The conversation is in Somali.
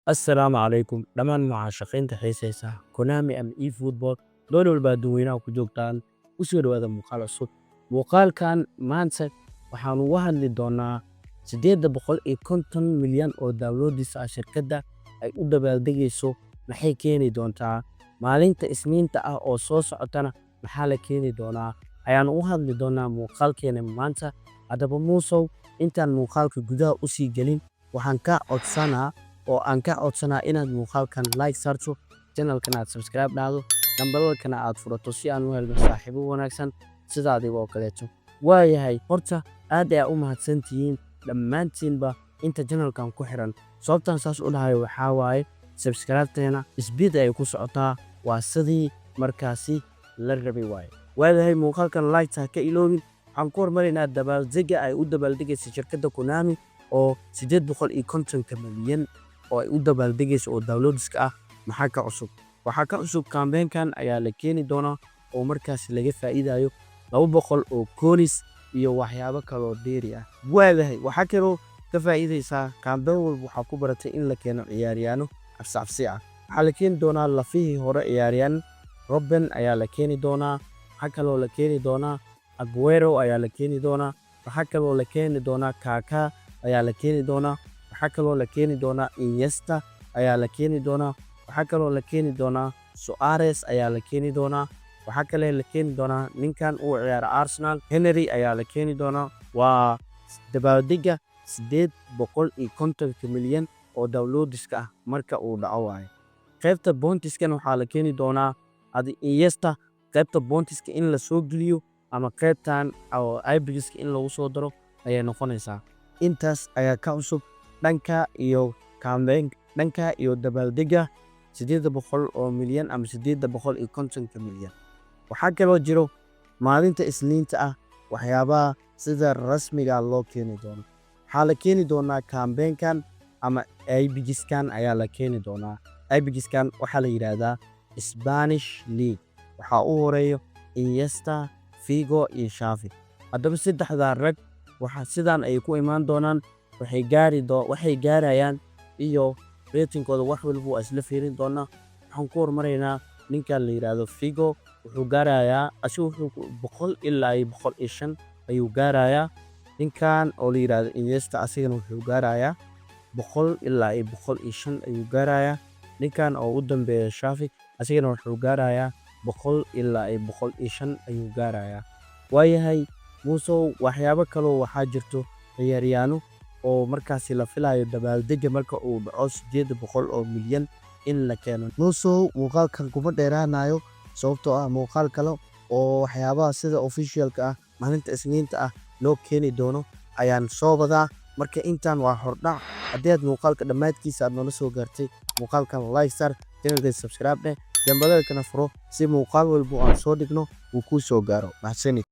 السلام عليكم دمان معاشقين xiisaysa Konami ama efootball doon walba dadweynaha ku joogtaan u soo dhawaada muuqaal cusub muuqaalkan maanta waxaan uga hadli doonaa 850 milyan oo downloads ah shirkadda ay u dabaaldegayso maxay keeni doontaa maalinta isniinta ah oo soo socotana maxaa la keeni doonaa ayaan u hadli doonaa muuqaalkeena maanta haddaba muusow intaan muuqaalka gudaha u sii gelin waxaan ka codsanaa inaad muuqaalkan like saarto channelkana aad subscribe dhahdo dambalkana aad furato si aan u helno saaxiibo wanaagsan sida adiga oo kaleeto waayahay horta aad ay u mahadsantihiin dhammaantiinba inta channelkan ku xiran sababtan saas u dhahay waxaa waaye subscribe-teena speed ay ku socotaa waa sidii markaasi la rabay waayahay muuqaalkan like ka iloobin waxaan ku hormarinaynaa dabaaldega ay u dabaaldegaysa shirkadda Konami oo 850 milyan oo ay u dabaaldegayso oo downloadska ah maxaa ka cusub waxa ka cusub campaign-kan ayaa la keeni doonaa oo markaas laga faa'iidayo 200 oo koonis iyo waxyaabo kale oo dheeri ah waayahay waxa kale ka faa'iideysa campaign walba waxa ku baratay in la keeno ciyaaryaano afsafsi ah waxa la keeni doonaa lafihii hore ciyaaryan Robben ayaa la keeni doonaa waxa kale oo la keeni doonaa Aguero ayaa la keeni doonaa waxa kale oo la keeni doonaa Kaka ayaa la keeni doonaa waxa kale oo la keeni doonaa Iniesta ayaa la keeni doonaa waxa kale oo la keeni doonaa Suarez ayaa la keeni doonaa waxa kale la keeni doonaa ninkan uu ciyaara Arsenal Henry ayaa la keeni doonaa waa dabaaldega 850 milyan oo downloadska ah marka uu dhaco waaye qaybta bontiskan waxaa la keeni doonaa Iniesta qaybta bontiska in la soo geliyo ama qaybtan oo IBGska in lagu soo daro ayay noqonaysaa intaas ayaa ka cusub dhanka iyo campaign dhanka iyo dabaaldega 800 oo milyan ama 850 milyan waxa kale oo jiro maalinta isniinta ah waxyaabaha sida rasmiga loo keeni doono waxa la keeni doonaa campaign-kan ama IBGskan ayaa la keeni doonaa IBGskan waxa la yiraahdaa Spanish League waxa uu horeeyo Iniesta Figo iyo Xavi haddaba saddexda rag waxa sidaan ay ku imaan doonaan waxay gaarayaan iyo ratingkooda wax walba waa isla fiirin doonaa waxaan ku hormaraynaa ninka la yiraahdo Figo wuxuu gaarayaa asuu 100 ilaa 105 ayuu gaarayaa ninkan oo la yiraahdo Iniesta asigana wuxuu gaarayaa 100 ilaa 105 ayuu gaarayaa ninkan oo u dambeeya Xavi asigana wuxuu gaarayaa 100 ilaa 105 ayuu gaarayaa waayahay muusow waxyaabo kale waxaa jirto ciyaaryaano oo markaasi la filayo dabaaldega marka uu dhaco 800 oo milyan in la keeno muusow muuqaalkan kuma dheeraanayo sababtoo ah muuqaal kale oo waxyaabaha sida officialka ah maalinta isniinta ah loo keeni doono ayaan soo wadaa marka intaan waa hordhac haddii aad muuqaalka dhammaadkiisa aad nala soo gaartay muuqaalkan like sar channelka subscribe dambalkana furo si muuqaal walba aan soo dhigno uu ku soo gaaro mahadsanid